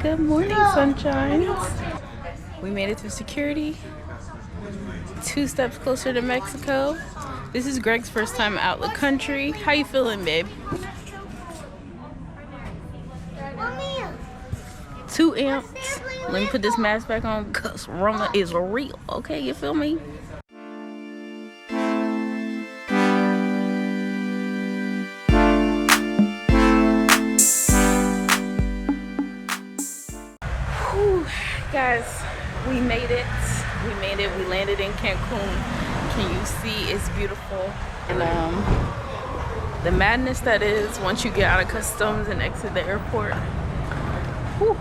Good morning, sunshines. We made it through security. 2 steps closer to Mexico. This is Greg's first time out the country. How you feeling, babe? 2 amps. Let me put this mask back on because Rona is real. Okay, you feel me? Whew, guys, we made it. We landed in Cancun. Can you see? It's beautiful. And the madness that is once you get out of customs and exit the airport. Whew.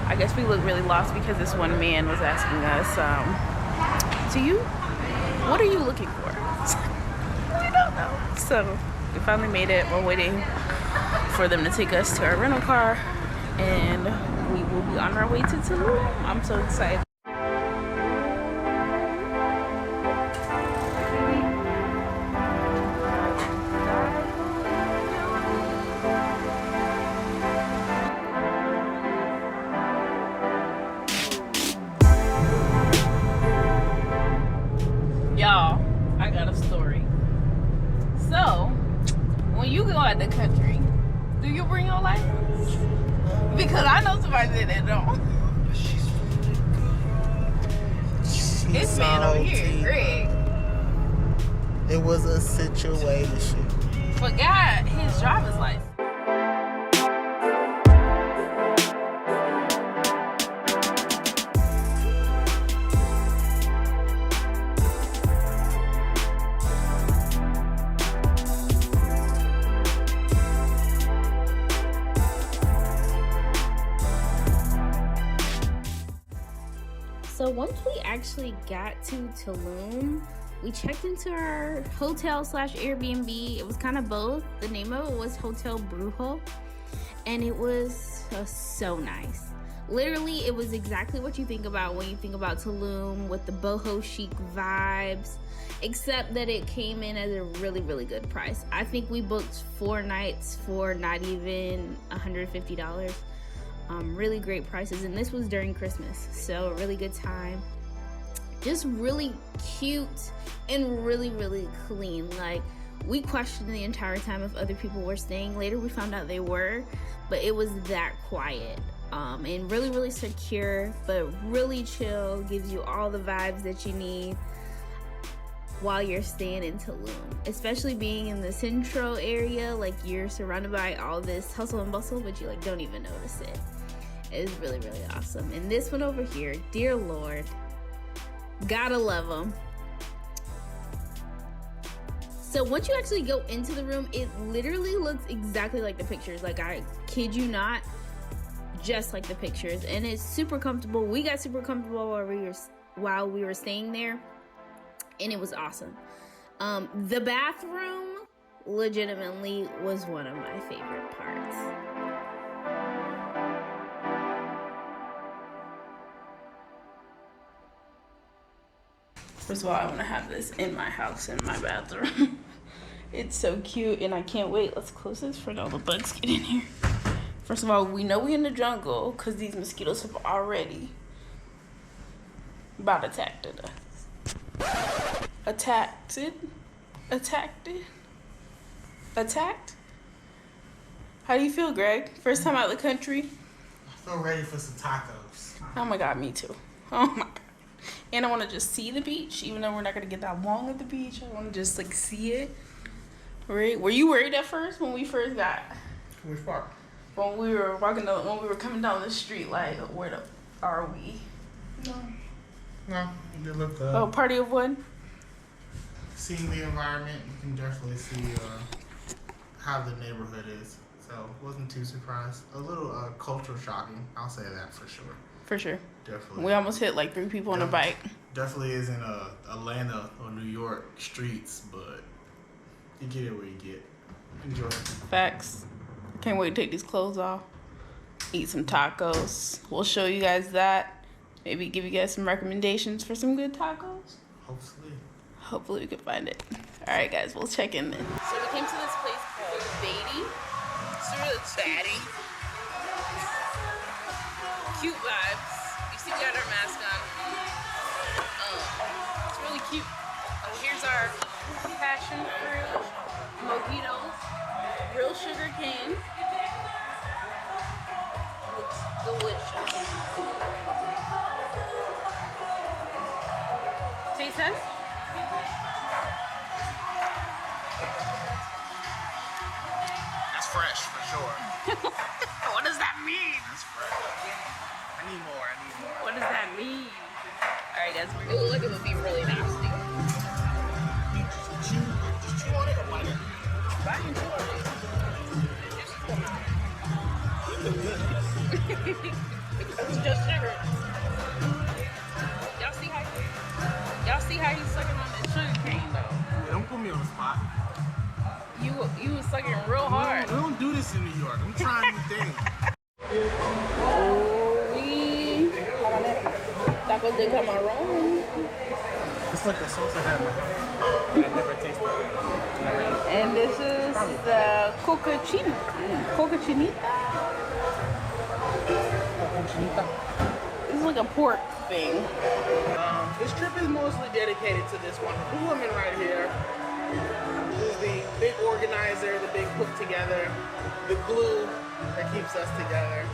I guess we look really lost because this one man was asking us, what are you looking for? I don't know. So we finally made it. We're waiting for them to take us to our rental car, and we will be on our way to Tulum. I'm so excited. Y'all, I got a story. So, when you go out the country, do you bring your license? Because I know somebody that don't. This man over here, Greg. It was a situation. Forgot his driver's license. So once we actually got to Tulum, we checked into our hotel / Airbnb. It was kind of both. The name of it was Hotel Brujo, and it was so nice. Literally, it was exactly what you think about when you think about Tulum, with the boho chic vibes, except that it came in at a really, really good price. I think we booked 4 nights for not even $150. Really great prices, and this was during Christmas, so a really good time. Just really cute and really, really clean. Like, we questioned the entire time if other people were staying. Later we found out they were, but it was that quiet, and really, really secure, but really chill. Gives you all the vibes that you need while you're staying in Tulum, especially being in the central area. Like, you're surrounded by all this hustle and bustle, but you don't even notice it. It is really, really awesome. And this one over here, dear Lord, gotta love them. So once you actually go into the room, it literally looks exactly like the pictures. Like, I kid you not, just like the pictures. And it's super comfortable. We got super comfortable while we were staying there, and it was awesome. The bathroom legitimately was one of my favorite parts. First of all, I want to have this in my house, in my bathroom. It's so cute, and I can't wait. Let's close this for all the bugs get in here. First of all, we know we're in the jungle because these mosquitoes have already about attacked us. Attacked? How do you feel, Greg? First time out of the country? I feel ready for some tacos. Oh my God, me too. Oh my God. And I want to just see the beach, even though we're not going to get that long at the beach. I want to just see it. Right? Were you worried at first when we first got? Which part? When we were coming down the street, like, where are we? No, you did look good. Oh, party of one? Seeing the environment, you can definitely see how the neighborhood is. So, wasn't too surprised. A little culture shocking, I'll say that for sure. For sure. Definitely. We almost hit 3 people on a bike. Definitely isn't Atlanta or New York streets, but you get it where you get. Enjoy. Facts. Can't wait to take these clothes off. Eat some tacos. We'll show you guys that. Maybe give you guys some recommendations for some good tacos. Hopefully we can find it. All right, guys, we'll check in then. So we came to this place called Beatty. It's really chatty. cute vibes. You see, we got our mask on. It's really cute. Oh, here's our passion fruit mojitos, real sugar cane. Looks delicious. Taste test? That's fresh for sure. What does that mean? That's fresh. I need more. What does that mean? Alright guys, it looks like it would be really nasty. Just chew on it or bite it? Bite and chew on it. It's just sugar. Y'all see how he's sucking on the sugar cane though? Yeah, don't put me on the spot. You was sucking real hard. We don't do this in New York. I'm trying new things. Tacos de camarón. It's like the sauce I had in my house. I never tasted it. And this is the cochinita. This is like a pork thing. This trip is mostly dedicated to this one woman right here. Who's the big organizer, the big put together, the glue that keeps us together.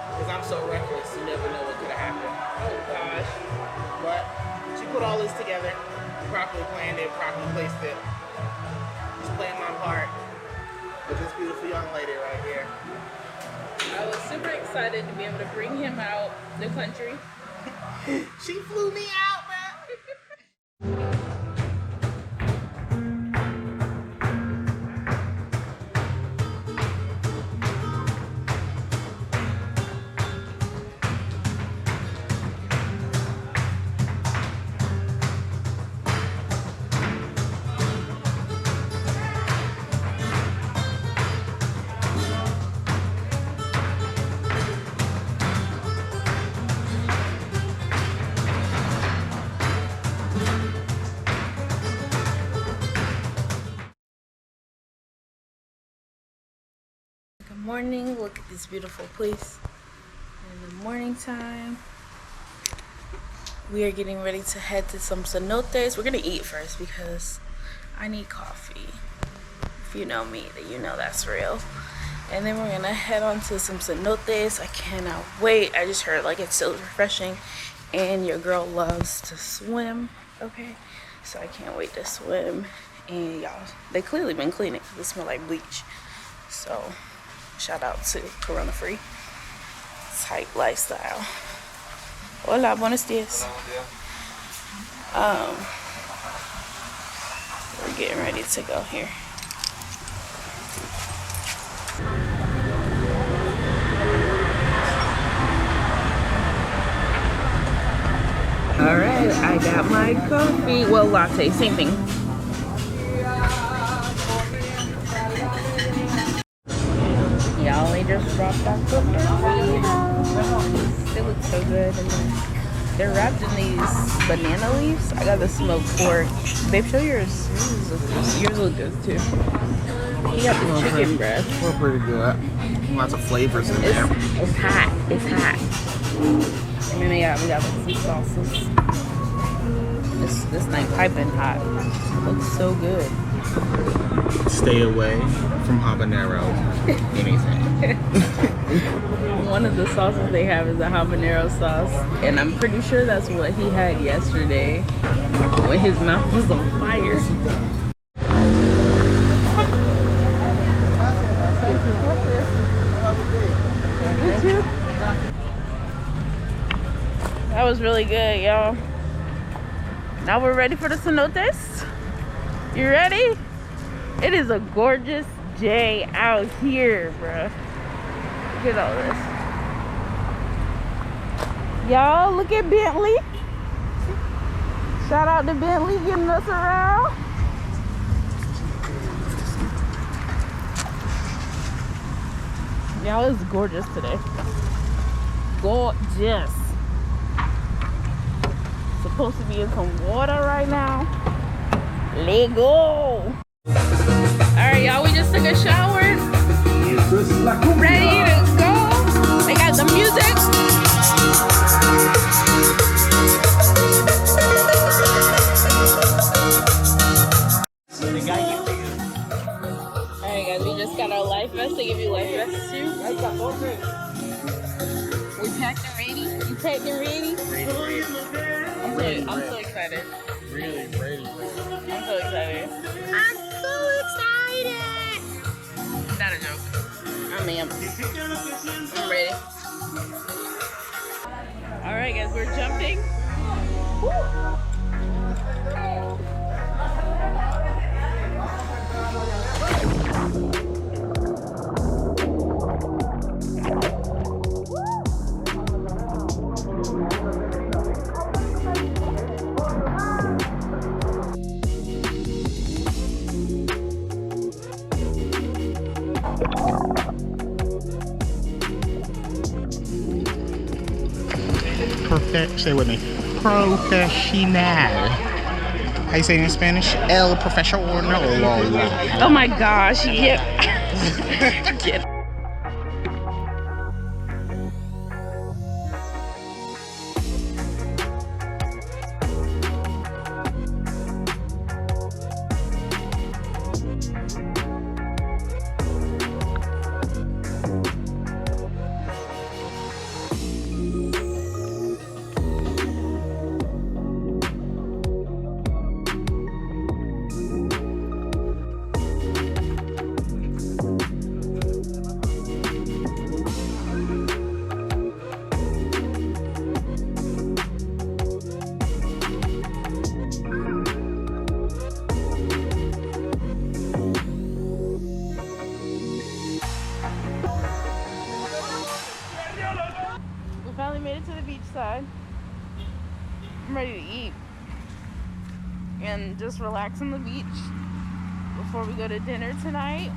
Because I'm so reckless, you never know what could have happened. Oh gosh. But she put all this together, properly planned it, properly placed it. Just playing my part with this beautiful young lady right here. I was super excited to be able to bring him out the country. She flew me out, man. Morning, look at this beautiful place in the morning time. We are getting ready to head to some cenotes. We're gonna eat first because I need coffee. If you know me, then you know that's real. And then we're gonna head on to some cenotes. I cannot wait. I just heard like it's so refreshing and your girl loves to swim, okay? So I can't wait to swim. And y'all, they clearly been cleaning because it smells like bleach. So shout out to Corona Free type lifestyle. Hola, buenos dias. We're getting ready to go here. All right, I got my coffee. Well, latte, same thing. Y'all, they just dropped off the burritos. They look so good. And they're wrapped in these banana leaves. I got the smoked pork. Babe, show yours. Yours look good too. You got the chicken breast. We're pretty good. Lots of flavors in there. It's hot. It's hot. And then we got like some sauces. This thing piping hot. It looks so good. Stay away from habanero. Anything. One of the sauces they have is a habanero sauce, and I'm pretty sure that's what he had yesterday when his mouth was on fire. That was really good, y'all. Now we're ready for the cenotes. You ready? It is a gorgeous day out here, bruh. Look at all this. Y'all, look at Bentley. Shout out to Bentley getting us around. Y'all, it's gorgeous today. Gorgeous. Supposed to be in some water right now. Let go. Alright, y'all, we just took a shower. Ready to go. They got the music. packed and ready? You packed and ready? I'm so excited. Really ready. I'm so excited. I'm so excited. Not a joke. I'm amped. I'm ready. Alright guys, we're jumping. Woo. Say with me. Professional. How you say it in Spanish? El professional. Oh my gosh, yep. Get finally made it to the beach side. I'm ready to eat and just relax on the beach before we go to dinner tonight.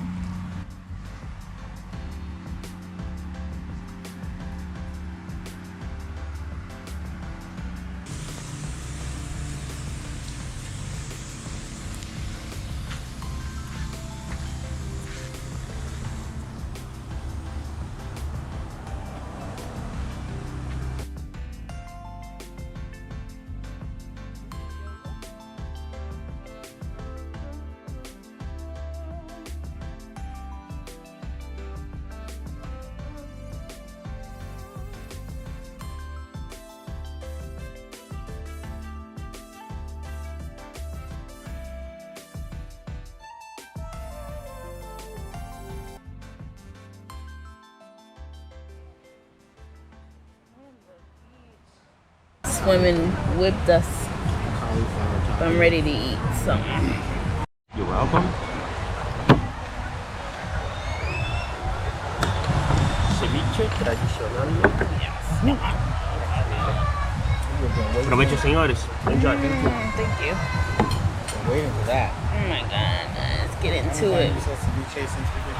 Swimming whipped us. I'm ready to eat something. You're welcome. Ceviche tradicional. Yes. Provecho, señores. Enjoy. Thank you. I'm waiting for that. Oh my god, let's get into it.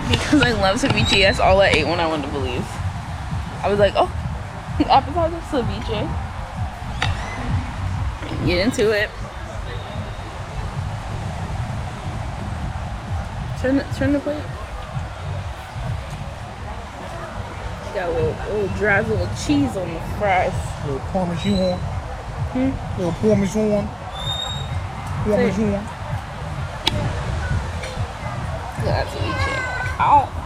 Because I love ceviche. That's all I ate when I went to Belize. I was like, oh, appetizer ceviche. Get into it. Turn the plate. Got a little dry little cheese on the fries. Little Parmesan. Little Parmesan. That's ceviche. Ow.